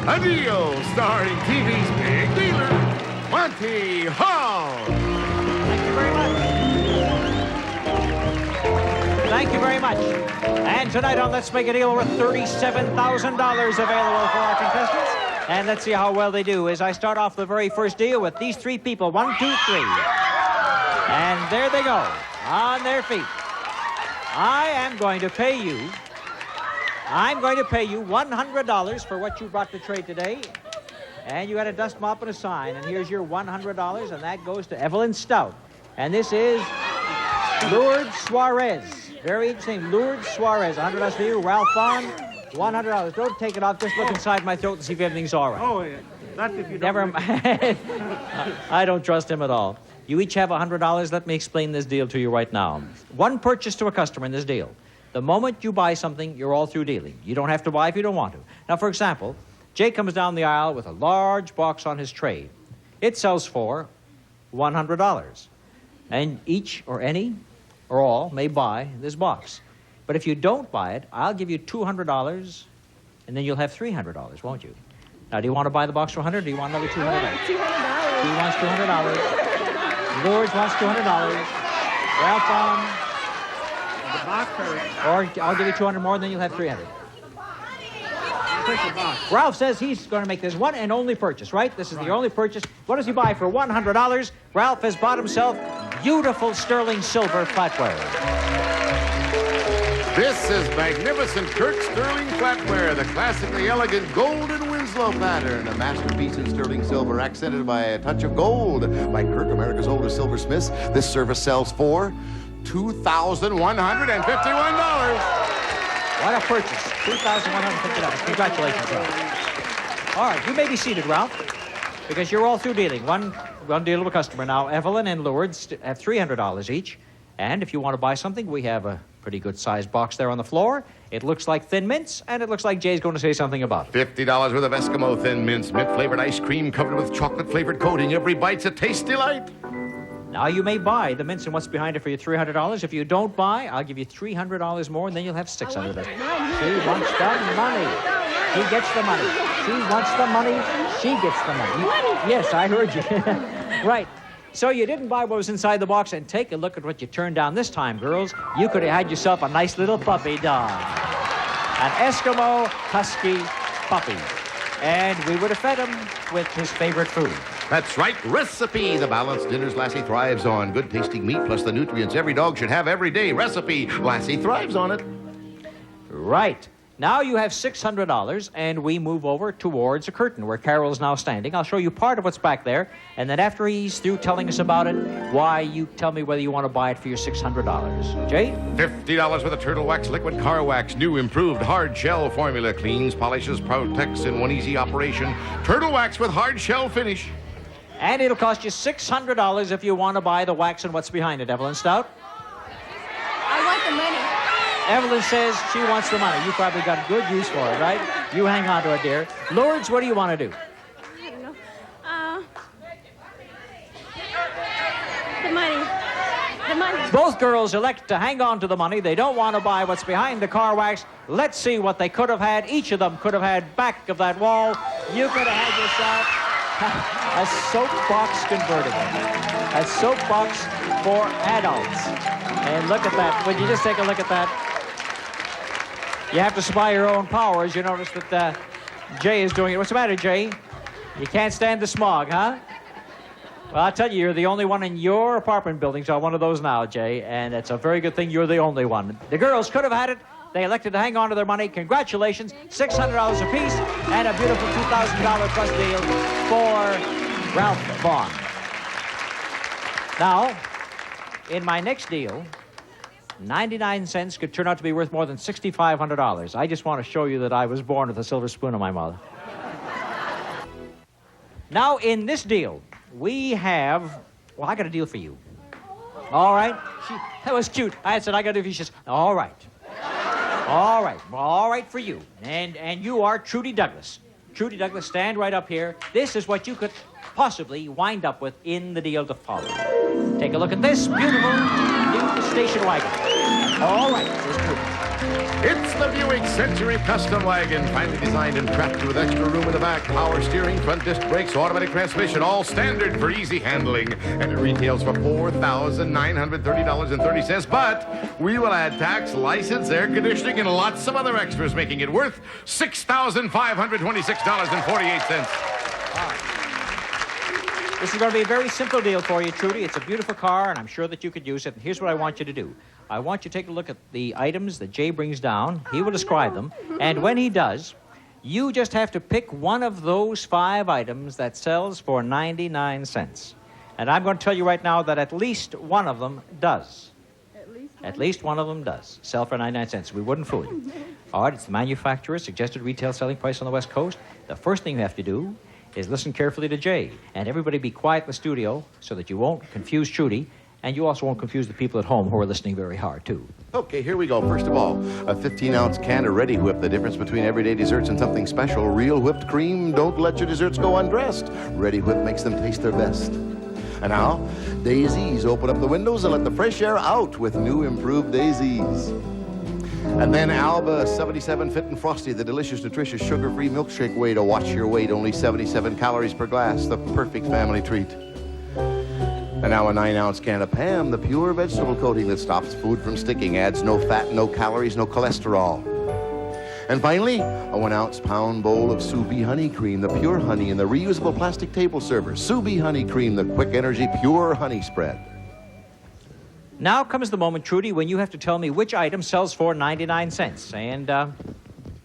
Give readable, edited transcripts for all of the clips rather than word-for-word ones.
A deal starring TV's big dealer, Monty Hall. Thank you very much. Thank you very much. And tonight on Let's Make a Deal, worth $37,000 available for our contestants. And let's see how well they do as I start off the very first deal with these three people. 1, 2, 3. And there they go, on their feet. I'm going to pay you $100 for what you brought to trade today. And you got a dust mop and a sign. And here's your $100, and that goes to Evelyn Stout. And this is Lourdes Suarez. Very interesting. Lourdes Suarez. $100 for you. Ralph Vaughn, $100. Don't take it off. Just look inside my throat and see if everything's all right. Oh, yeah. That's if you don't. Never mind. I don't trust him at all. You each have $100. Let me explain this deal to you right now. One purchase to a customer in this deal. The moment you buy something, you're all through dealing. You don't have to buy if you don't want to. Now, for example, Jay comes down the aisle with a large box on his tray. It sells for $100. And each or any or all may buy this box. But if you don't buy it, I'll give you $200, and then you'll have $300, won't you? Now, do you want to buy the box for $100, or do you want another $200? $200. He wants $200. Lourdes wants $200. Ralph Vaughn, The box or I'll give you $200 more, and then you'll have $300. take the box. Ralph says he's going to make this one and only purchase, right? This is the only purchase. What does he buy for $100? Ralph has bought himself beautiful sterling silver flatware. This is magnificent Kirk Sterling flatware, the classically elegant golden Winslow pattern, a masterpiece in sterling silver accented by a touch of gold. By Kirk, America's oldest silversmiths, this service sells for $2,151. What a purchase. $2,150. Congratulations, Ralph. All right, you may be seated, Ralph, because you're all through dealing. One deal to a customer. Now, Evelyn and Lourdes have $300 each. And if you want to buy something, we have a pretty good-sized box there on the floor. It looks like Thin Mints, and it looks like Jay's going to say something about it. $50 worth of Eskimo Thin Mints, mint-flavored ice cream covered with chocolate-flavored coating. Every bite's a taste delight. Now, you may buy the mints and what's behind it for your $300. If you don't buy, I'll give you $300 more, and then you'll have $600. She wants the money. He gets the money. She wants the money. She gets the money. Yes, I heard you. Right. So you didn't buy what was inside the box, and take a look at what you turned down this time, girls. You could have had yourself a nice little puppy dog. An Eskimo Husky puppy. And we would have fed him with his favorite food. That's right, Recipe, the balanced dinners Lassie thrives on. Good tasting meat plus the nutrients every dog should have every day. Recipe, Lassie thrives on it. Right. Now you have $600, and we move over towards a curtain where Carol's now standing. I'll show you part of what's back there, and then after he's through telling us about it, why, you tell me whether you want to buy it for your $600. Jay? $50 with a Turtle Wax Liquid Car Wax. New improved hard shell formula. Cleans, polishes, protects in one easy operation. Turtle Wax with hard shell finish. And it'll cost you $600 if you want to buy the wax and what's behind it. Evelyn Stout? I want the money. Evelyn says she wants the money. You probably got good use for it, right? You hang on to it, dear. Lourdes, what do you want to do? I don't know. The money. The money. Both girls elect to hang on to the money. They don't want to buy what's behind the car wax. Let's see what they could have had. Each of them could have had back of that wall. You could have had yourself a soapbox convertible. A soapbox for adults. And look at that. Would you just take a look at that? You have to supply your own power, as you notice that Jay is doing it. What's the matter, Jay? You can't stand the smog, huh? Well, I'll tell you, you're the only one in your apartment building, so one of those now, Jay, and it's a very good thing you're the only one. The girls could have had it. They elected to hang on to their money. Congratulations. $600 apiece and a beautiful $2,000 plus deal for Ralph Vaughn. Now, in my next deal, 99 cents could turn out to be worth more than $6,500. I just want to show you that I was born with a silver spoon in my mouth. Now, in this deal, we have... Well, I got a deal for you. All right? That was cute. I said, I got a deal for you. She says, all right. All right. Well, all right for you. And you are Trudy Douglas. Trudy Douglas, stand right up here. This is what you could possibly wind up with in the deal to follow. Take a look at this beautiful new station wagon. All right, says Trudy. It's the Buick Century Custom Wagon, finely designed and crafted with extra room in the back, power steering, front disc brakes, automatic transmission, all standard for easy handling. And it retails for $4,930.30, but we will add tax, license, air conditioning, and lots of other extras, making it worth $6,526.48. This is going to be a very simple deal for you, Trudy. It's a beautiful car, and I'm sure that you could use it. And here's what I want you to do. I want you to take a look at the items that Jay brings down. He will describe them. And when he does, you just have to pick one of those 5 items that sells for 99 cents. And I'm going to tell you right now that at least one of them does. At least one of them does sell for 99 cents. We wouldn't fool you. All right, it's the manufacturer's suggested retail selling price on the West Coast. The first thing you have to do is listen carefully to Jay. And everybody be quiet in the studio so that you won't confuse Trudy. And you also won't confuse the people at home who are listening very hard, too. Okay, here we go. First of all, a 15-ounce can of Ready Whip. The difference between everyday desserts and something special. Real whipped cream. Don't let your desserts go undressed. Ready Whip makes them taste their best. And now, Daisies. Open up the windows and let the fresh air out with new improved Daisies. And then Alba 77 Fit and Frosty, the delicious, nutritious, sugar-free milkshake way to watch your weight. Only 77 calories per glass. The perfect family treat. And now a 9-ounce can of Pam, the pure vegetable coating that stops food from sticking, adds no fat, no calories, no cholesterol. And finally, a 1-ounce pound bowl of Sous Vide honey cream, the pure honey in the reusable plastic table server. Sous Vide honey cream, the quick energy, pure honey spread. Now comes the moment, Trudy, when you have to tell me which item sells for 99 cents. And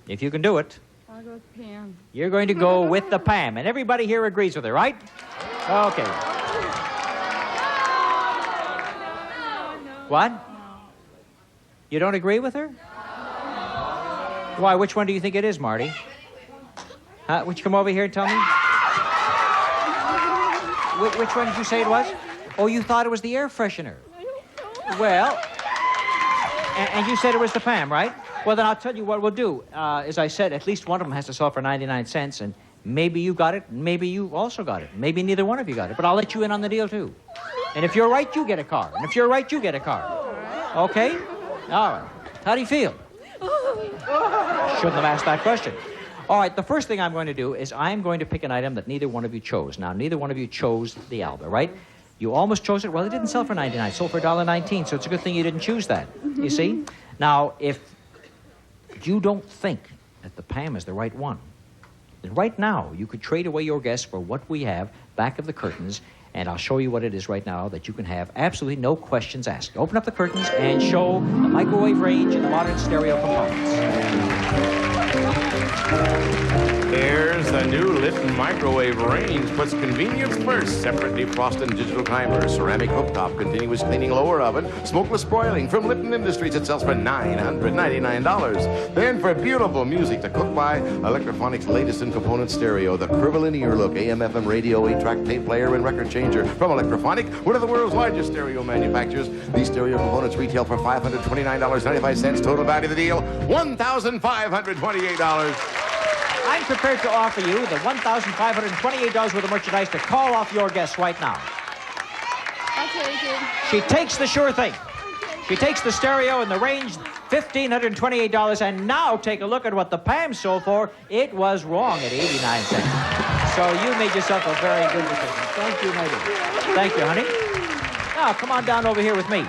if you can do it, I'll go with Pam. you're going to go with the Pam. And everybody here agrees with her, right? Okay. What? You don't agree with her? Why, which one do you think it is, Marty? Huh? Would you come over here and tell me? Which one did you say it was? Oh, you thought it was the air freshener. Well, and you said it was the Pam, right? Well, then I'll tell you what we'll do. As I said, at least one of them has to sell for 99 cents, and maybe you got it, maybe you also got it. Maybe neither one of you got it, but I'll let you in on the deal, too. And if you're right, you get a car. And if you're right, you get a car. Okay? All right. How do you feel? Shouldn't have asked that question. All right, the first thing I'm going to do is I'm going to pick an item that neither one of you chose. Now, neither one of you chose the Alba, right? You almost chose it. Well, it didn't sell for 99. It sold for $1.19, so it's a good thing you didn't choose that. You see? Now, if you don't think that the Pam is the right one, then right now you could trade away your guess for what we have back of the curtains, and I'll show you what it is right now that you can have absolutely no questions asked. Open up the curtains and show the microwave range and the modern stereo components. Here's the new Litton microwave range. Puts convenience first. Separate defrosted digital timer, ceramic cooktop, continuous cleaning lower oven, smokeless broiling. From Litton Industries, it sells for $999. Then for beautiful music to cook by, Electrophonics' latest in component stereo, the curvilinear look, AM/FM radio, 8-track tape player, and record changer. From Electrophonic, one of the world's largest stereo manufacturers. These stereo components retail for $529.95. Total value of the deal, $1,528. I'm prepared to offer you the $1,528 worth of merchandise to call off your guess right now. I'll take it. She takes the sure thing. She takes the stereo and the range, $1,528. And now take a look at what the Pam sold for. It was wrong at 89 cents. So you made yourself a very good decision. Thank you, my dear. Thank you, honey. Now, come on down over here with me.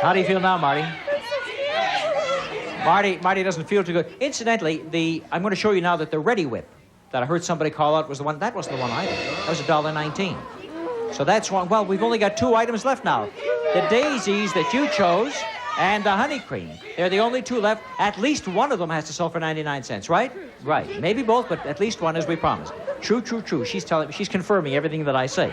How do you feel now, Marty? Marty doesn't feel too good. Incidentally, I'm going to show you now that the Ready Whip that I heard somebody call out was the one. That wasn't the one either. That was $1.19. So that's one. Well, we've only got 2 items left now. The Daisies that you chose and the honey cream. They're the only 2 left. At least one of them has to sell for 99 cents, right? Right. Maybe both, but at least one, as we promised. True, true, true. She's confirming everything that I say.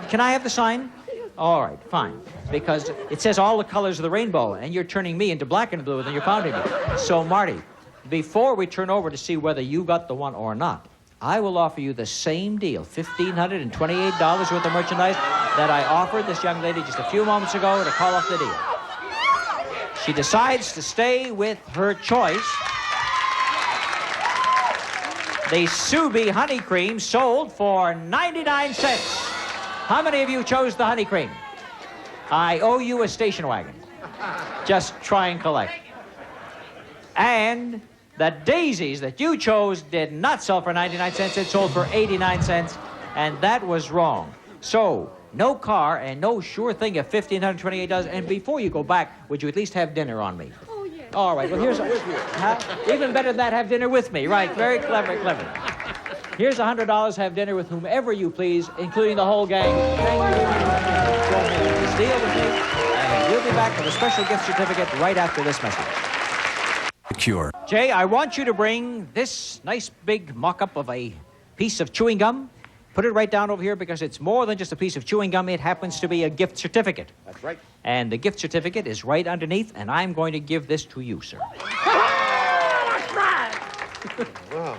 Can I have the sign? All right, fine. Because it says all the colors of the rainbow, and you're turning me into black and blue, and then you're pounding me. So, Marty, before we turn over to see whether you got the one or not, I will offer you the same deal, $1,528 worth of merchandise that I offered this young lady just a few moments ago to call off the deal. She decides to stay with her choice. The Sous Vide honey cream sold for 99 cents. How many of you chose the honey cream? I owe you a station wagon. Just try and collect. And the daisies that you chose did not sell for 99 cents. It sold for 89 cents, and that was wrong. So, no car and no sure thing if $1,528. And before you go back, would you at least have dinner on me? Oh, yeah. All right, well, here's... even better than that, have dinner with me. Right, very clever, clever. Here's $100, have dinner with whomever you please, including the whole gang. Thank you for making this deal with me. And we'll be back with a special gift certificate right after this message. Cure. Jay, I want you to bring this nice big mock-up of a piece of chewing gum. Put it right down over here because it's more than just a piece of chewing gum. It happens to be a gift certificate. That's right. And the gift certificate is right underneath, and I'm going to give this to you, sir. Wow.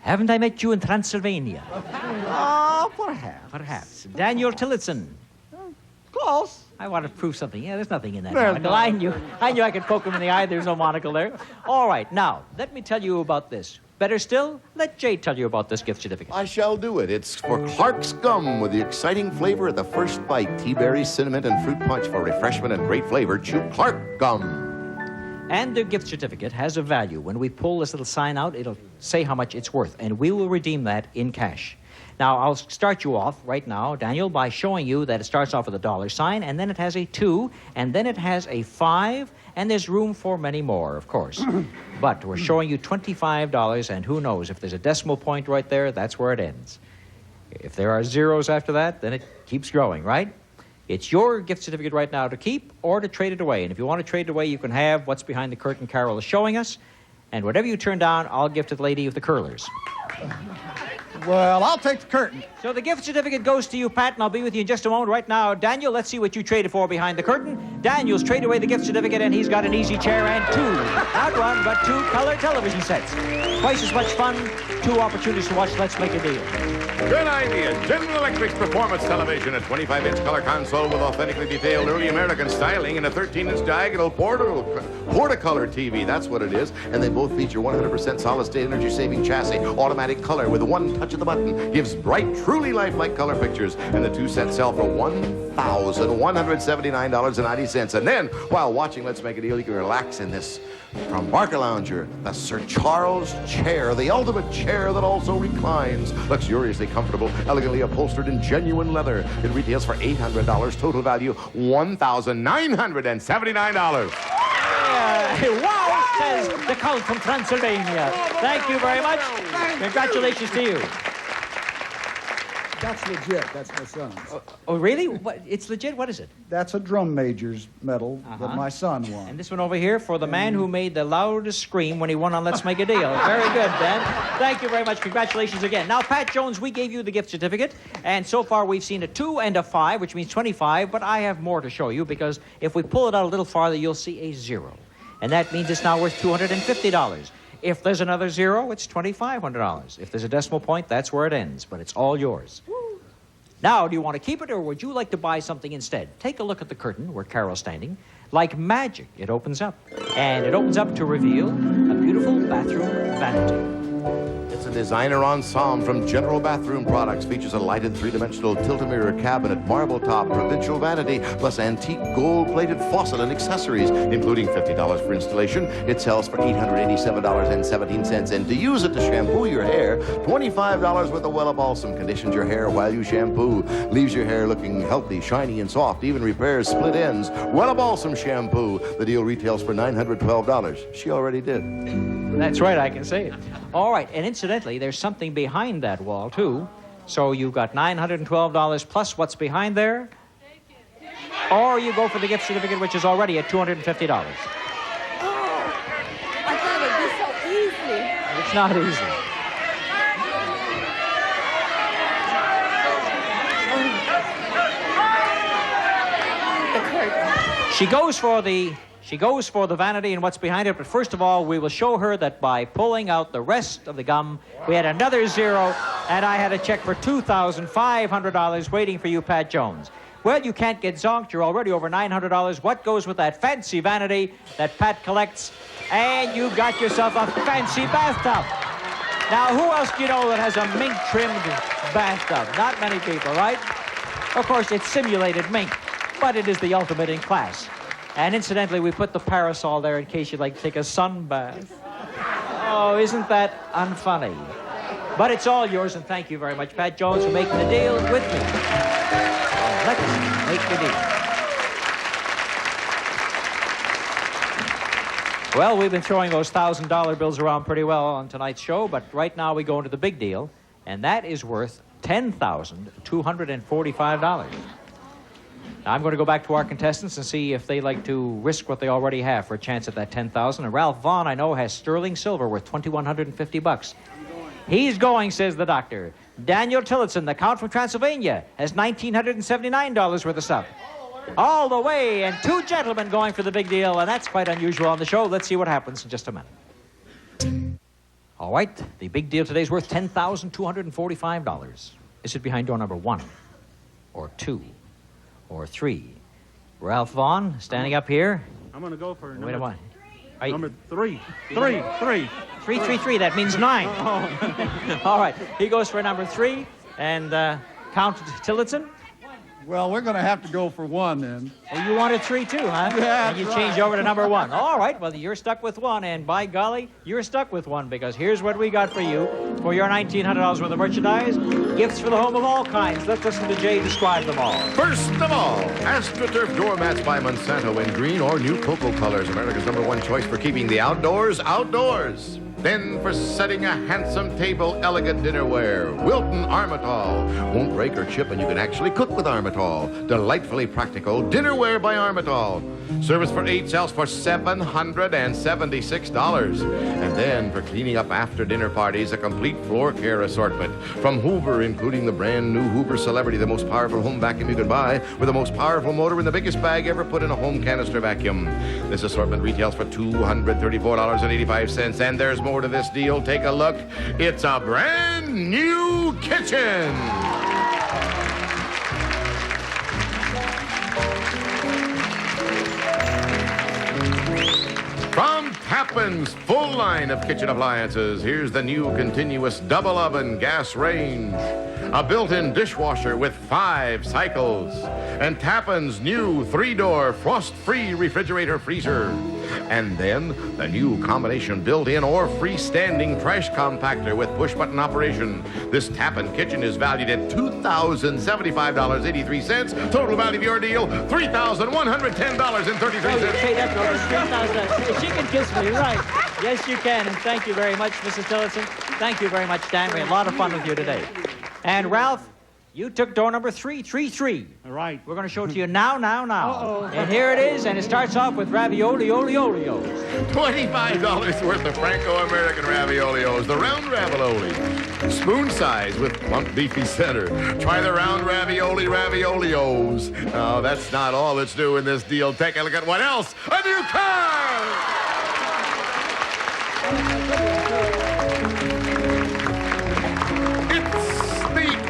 Haven't I met you in Transylvania? Oh, perhaps. Perhaps. Daniel Tillotson. Close. I want to prove something. Yeah, there's nothing in that There's monocle. I knew I could poke him in the eye. There's no monocle there. All right, now, let me tell you about this. Better still, let Jay tell you about this gift certificate. I shall do it. It's for Clark's Gum with the exciting flavor at the first bite. Tea berries, cinnamon, and fruit punch for refreshment and great flavor. Chew Clark Gum. And the gift certificate has a value. When we pull this little sign out, it'll say how much it's worth, and we will redeem that in cash. Now, I'll start you off right now, Daniel, by showing you that it starts off with a dollar sign, and then it has a 2, and then it has a 5, and there's room for many more, of course. But we're showing you $25, and who knows, if there's a decimal point right there, that's where it ends. If there are zeros after that, then it keeps growing, right? It's your gift certificate right now to keep or to trade it away. And if you want to trade it away, you can have what's behind the curtain Carol is showing us. And whatever you turn down, I'll give to the lady with the curlers. Well, I'll take the curtain. So the gift certificate goes to you, Pat, and I'll be with you in just a moment. Right now, Daniel, let's see what you traded for behind the curtain. Daniel's traded away the gift certificate, and he's got an easy chair and 2, not 1, but 2 color television sets. Twice as much fun, 2 opportunities to watch Let's Make a Deal. Good idea. General Electric's performance television, a 25-inch color console with authentically detailed early American styling, and a 13-inch diagonal portacolor TV. That's what it is. And they both feature 100% solid-state energy-saving chassis. Automatic color with one touch of the button gives bright, truly lifelike color pictures. And the 2 sets sell for $1,179.90. And then, while watching Let's Make a Deal, you can relax in this from Barker Lounger, the Sir Charles chair, the ultimate chair that also reclines. Luxuriously comfortable, elegantly upholstered in genuine leather. It retails for $800, total value $1,979. Wow, says the Count from Transylvania. Thank you very much. Congratulations to you. That's legit. That's my son's. Oh, really? What, it's legit? What is it? That's a drum major's medal that my son won. And this one over here for the man who made the loudest scream when he won on Let's Make a Deal. Very good, Ben. Thank you very much. Congratulations again. Now, Pat Jones, we gave you the gift certificate, and so far we've seen a 2 and a 5, which means 25, but I have more to show you because if we pull it out a little farther, you'll see a 0. And that means it's now worth $250. If there's another 0, it's $2,500. If there's a decimal point, that's where it ends, but it's all yours. Now, do you want to keep it, or would you like to buy something instead? Take a look at the curtain where Carol's standing. Like magic, it opens up. And it opens up to reveal a beautiful bathroom vanity. It's a designer ensemble from General Bathroom Products. Features a lighted 3-dimensional tilt-a-mirror cabinet, marble top, provincial vanity, plus antique gold-plated faucet and accessories, including $50 for installation. It sells for $887.17. And to use it to shampoo your hair, $25 worth of Wella Balsam conditions your hair while you shampoo. Leaves your hair looking healthy, shiny, and soft. Even repairs split ends. Wella Balsam shampoo. The deal retails for $912. She already did. That's right, I can say it. All right, and incidentally, there's something behind that wall, too. So you've got $912 plus what's behind there. Or you go for the gift certificate, which is already at $250. Oh, I thought it'd be so easy. It's not easy. The curtain. She goes for the vanity and what's behind it, but first of all, we will show her that by pulling out the rest of the gum, we had another 0, and I had a check for $2,500 waiting for you, Pat Jones. Well, you can't get zonked. You're already over $900. What goes with that fancy vanity that Pat collects? And you got yourself a fancy bathtub. Now, who else do you know that has a mink-trimmed bathtub? Not many people, right? Of course, it's simulated mink. but it is the ultimate in class. And incidentally, we put the parasol there in case you'd like to take a sun bath. Oh, isn't that unfunny? But it's all yours, and thank you very much, Pat Jones, for making the deal with me. Let's make the deal. Well, we've been throwing those $1,000 bills around pretty well on tonight's show, but right now we go into the big deal, and that is worth $10,245. Now, I'm going to go back to our contestants and see if they like to risk what they already have for a chance at that $10,000. And Ralph Vaughn, I know, has sterling silver worth $2,150. He's going, says the doctor. Daniel Tillotson, the Count from Transylvania, has $1,979 worth of stuff. All the way, and two gentlemen going for the big deal, and that's quite unusual on the show. Let's see what happens in just a minute. All right, the big deal today is worth $10,245. Is it behind door number 1, or 2, or 3? Ralph Vaughn, standing up here. I'm going to go for Wait a minute. number 3. 3. 333, that means 9. All right, he goes for number 3, and Count Tillotson. Well, we're going to have to go for 1 then. Oh, you wanted 3 too, huh? Yeah, and you that's changed right. over to number 1. All right, well, you're stuck with 1, and by golly, you're stuck with 1, because here's what we got for you for your $1,900 worth of merchandise. Gifts for the home of all kinds. Let's listen to Jay describe them all. First of all, AstroTurf doormats by Monsanto in green or new cocoa colors. America's #1 choice for keeping the outdoors outdoors. Then for setting a handsome table, elegant dinnerware, Wilton Armitol. Won't break or chip, and you can actually cook with Armitol. Delightfully practical dinnerware by Armitol. Service for 8 sells for $776. And then for cleaning up after dinner parties, a complete floor care assortment. From Hoover, including the brand new Hoover Celebrity, the most powerful home vacuum you can buy, with the most powerful motor and the biggest bag ever put in a home canister vacuum. This assortment retails for $234.85, and there's more to this deal. Take a look. It's a brand new kitchen. From Tappan's full line of kitchen appliances, here's the new continuous double oven gas range, a built-in dishwasher with 5 cycles, and Tappan's new 3-door frost-free refrigerator freezer. And then the new combination built-in or freestanding trash compactor with push-button operation. This Tappan kitchen is valued at $2,075.83. Total value of your deal, $3,110.33. Kate Echo, she can kiss me, right? Yes, you can, and thank you very much, Mrs. Tillotson. Thank you very much, Dan. We had a lot of fun with you today. And Ralph, you took door number 333. All right. We're going to show it to you now. Uh-oh. And here it is, and it starts off with ravioli-oli-oli-os. $25 worth of Franco-American raviolios, the round ravioli. Spoon size with plump beefy center. Try the round raviolios. Oh, that's not all that's new in this deal. Take a look at what else. A new car!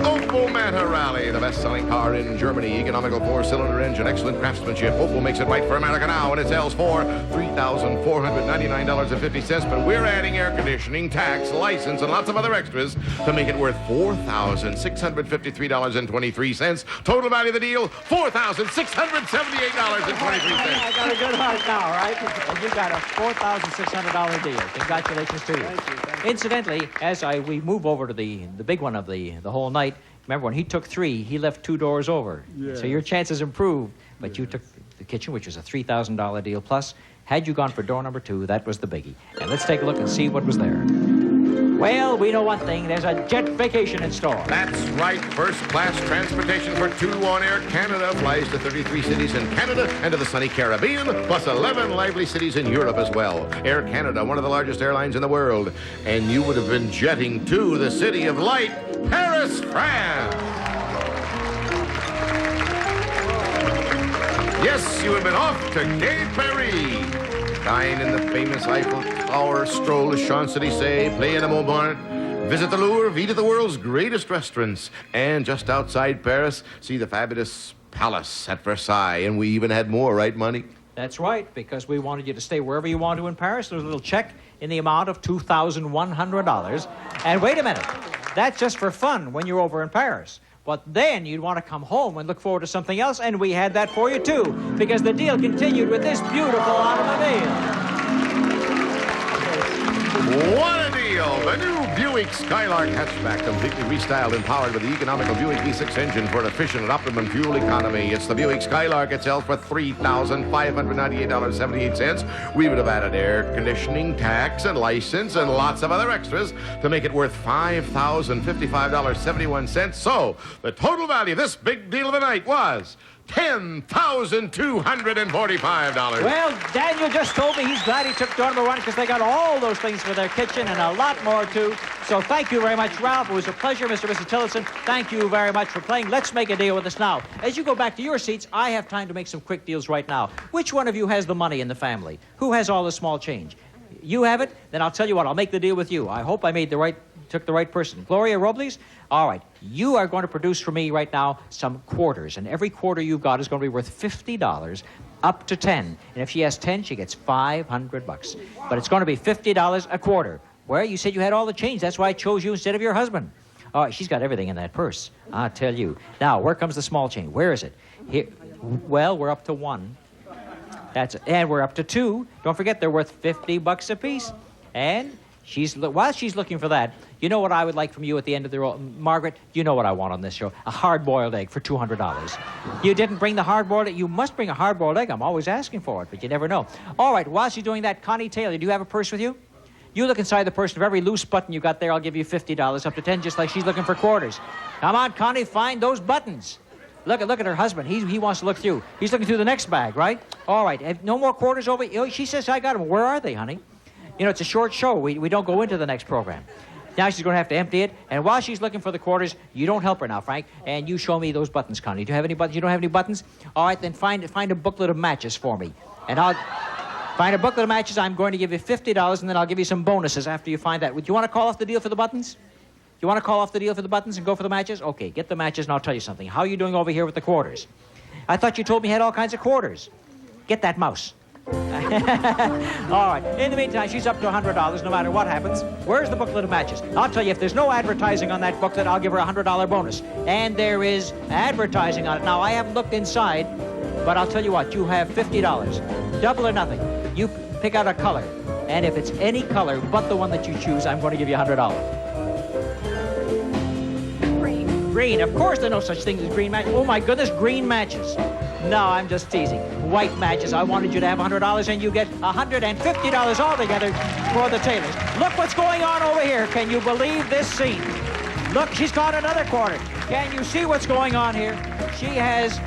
Opel Manta Rally, the best-selling car in Germany. Economical 4-cylinder engine, excellent craftsmanship. Opel makes it right for America now, and it sells for $3,499.50. But we're adding air conditioning, tax, license, and lots of other extras to make it worth $4,653.23. Total value of the deal, $4,678.23. I got a good heart now, right? And you got a $4,600 deal. Congratulations to you. Incidentally, as we move over to the big one of the whole night, remember when he took 3, he left 2 doors over. Yeah. So your chances improved, but you took the kitchen, which was a $3,000 deal plus. Had you gone for door number 2, that was the biggie. And let's take a look and see what was there. Well, we know one thing. There's a jet vacation in store. That's right. First-class transportation for 2 on Air Canada. Flies to 33 cities in Canada and to the sunny Caribbean, plus 11 lively cities in Europe as well. Air Canada, one of the largest airlines in the world. And you would have been jetting to the city of light, Paris, France. Yes, you have been off to Gay Paris. Dine in the famous Eiffel Tower, stroll the Champs-Élysées, play in the Montmartre, visit the Louvre, eat at the world's greatest restaurants, and just outside Paris, see the fabulous palace at Versailles. And we even had more, right, Money? That's right, because we wanted you to stay wherever you want to in Paris. There's a little check in the amount of $2,100. And wait a minute, that's just for fun when you're over in Paris. But then you'd want to come home and look forward to something else, and we had that for you, too, because the deal continued with this beautiful automobile. What a deal! The new Buick Skylark hatchback, completely restyled and powered with the economical Buick V6 engine for efficient and optimum fuel economy. It's the Buick Skylark itself for $3,598.78. We would have added air conditioning, tax, and license, and lots of other extras to make it worth $5,055.71. So, the total value of this big deal of the night was $10,245. Well, Daniel just told me he's glad he took door number 1 because they got all those things for their kitchen and a lot more, too. So thank you very much, Ralph. It was a pleasure, Mr. and Mrs. Tillotson. Thank you very much for playing. Let's make a deal with us now. As you go back to your seats, I have time to make some quick deals right now. Which one of you has the money in the family? Who has all the small change? You have it? Then I'll tell you what, I'll make the deal with you. I hope I took the right person. Gloria Robles? All right. You are going to produce for me right now some quarters, and every quarter you've got is going to be worth $50 up to 10. And if she has 10, she gets $500. But it's going to be $50 a quarter. Where you said you had all the change. That's why I chose you instead of your husband. All right, she's got everything in that purse. I'll tell you. Now, where comes the small change? Where is it? Here. Well, we're up to 1. And we're up to 2. Don't forget, they're worth $50 apiece. And while she's looking for that, you know what I would like from you at the end of the roll? Margaret, you know what I want on this show? A hard-boiled egg for $200. You didn't bring the hard-boiled egg? You must bring a hard-boiled egg. I'm always asking for it, but you never know. All right, while she's doing that, Connie Taylor, do you have a purse with you? You look inside the purse. For every loose button you got there, I'll give you $50 up to 10, just like she's looking for quarters. Come on, Connie, find those buttons. Look at her husband. He wants to look through. He's looking through the next bag, right? All right, no more quarters over? She says, I got them. Where are they, honey? You know, it's a short show. We don't go into the next program. Now she's going to have to empty it. And while she's looking for the quarters, you don't help her now, Frank. And you show me those buttons, Connie. Do you have any buttons? You don't have any buttons? All right, then find a booklet of matches for me. And I'll find a booklet of matches. I'm going to give you $50, and then I'll give you some bonuses after you find that. Do you want to call off the deal for the buttons? You want to call off the deal for the buttons and go for the matches? Okay, get the matches, and I'll tell you something. How are you doing over here with the quarters? I thought you told me you had all kinds of quarters. Get that mouse. All right. In the meantime, she's up to $100 no matter what happens. Where's the booklet of matches? I'll tell you, if there's no advertising on that booklet, I'll give her a $100 bonus. And there is advertising on it. Now, I haven't looked inside, but I'll tell you what, you have $50. Double or nothing. You pick out a color. And if it's any color but the one that you choose, I'm going to give you $100. Green. Of course there are no such things as green matches. Oh, my goodness, green matches. No, I'm just teasing. White matches. I wanted you to have $100, and you get $150 altogether for the Taylors. Look what's going on over here. Can you believe this scene? Look, she's got another quarter. Can you see what's going on here? She has...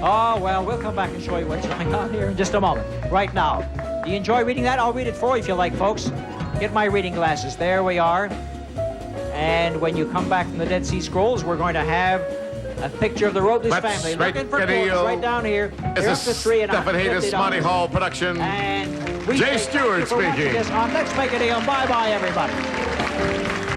Oh, well, we'll come back and show you what's going on here in just a moment. Right now. Do you enjoy reading that? I'll read it for you if you like, folks. Get my reading glasses. There we are. And when you come back from the Dead Sea Scrolls, we're going to have a picture of the Robles family. Looking for quotes right down here. This is Stephen Hayes' Monty Hall production. And Jay Stewart speaking. Let's Make a Deal. Bye-bye, everybody.